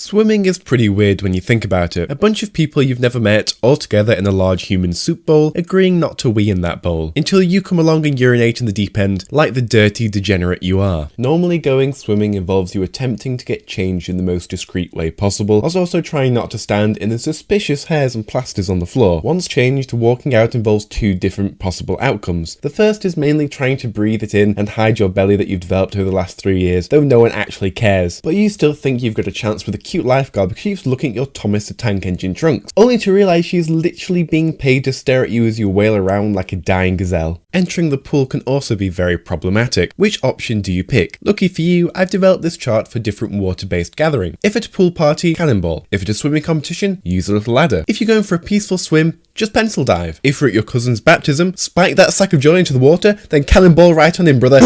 Swimming is pretty weird when you think about it. A bunch of people you've never met all together in a large human soup bowl, agreeing not to wee in that bowl, until you come along and urinate in the deep end like the dirty degenerate you are. Normally going swimming involves you attempting to get changed in the most discreet way possible, whilst also trying not to stand in the suspicious hairs and plasters on the floor. Once changed, walking out involves two different possible outcomes. The first is mainly trying to breathe it in and hide your belly that you've developed over the last 3 years, though no one actually cares. But you still think you've got a chance with a cute lifeguard because she's looking at your Thomas the Tank Engine trunks, only to realise she is literally being paid to stare at you as you wail around like a dying gazelle. Entering the pool can also be very problematic. Which option do you pick? Lucky for you, I've developed this chart for different water-based gathering. If at a pool party, cannonball. If at a swimming competition, use a little ladder. If you're going for a peaceful swim, just pencil dive. If you're at your cousin's baptism, spike that sack of joy into the water, then cannonball right on in, brother.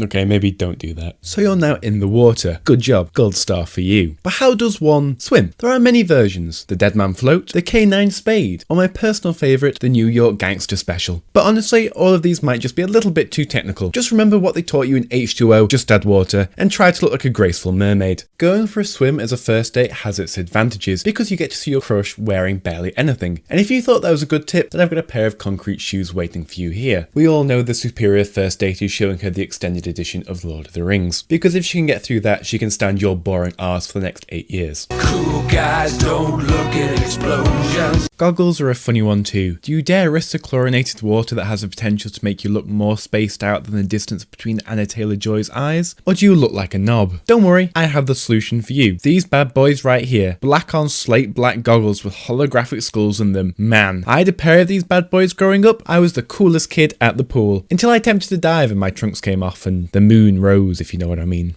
Okay, maybe don't do that. So you're now in the water. Good job. Gold star for you. But how does one swim? There are many versions. The Dead Man Float, the K9 Spade, or my personal favourite, the New York Gangster Special. But honestly, all of these might just be a little bit too technical. Just remember what they taught you in H2O, just add water, and try to look like a graceful mermaid. Going for a swim as a first date has its advantages because you get to see your crush wearing barely anything. And if you thought that was a good tip, then I've got a pair of concrete shoes waiting for you here. We all know the superior first date is showing her the extended edition of Lord of the Rings, because if she can get through that, she can stand your boring arse for the next 8 years. Cool guys don't look at explosions. Goggles are a funny one too. Do you dare risk the chlorinated water that has the potential to make you look more spaced out than the distance between Anna Taylor-Joy's eyes? Or do you look like a knob? Don't worry, I have the solution for you. These bad boys right here. Black on slate black goggles with holographic skulls in them. Man, I had a pair of these bad boys growing up. I was the coolest kid at the pool. Until I attempted to dive and my trunks came off and the moon rose, if you know what I mean.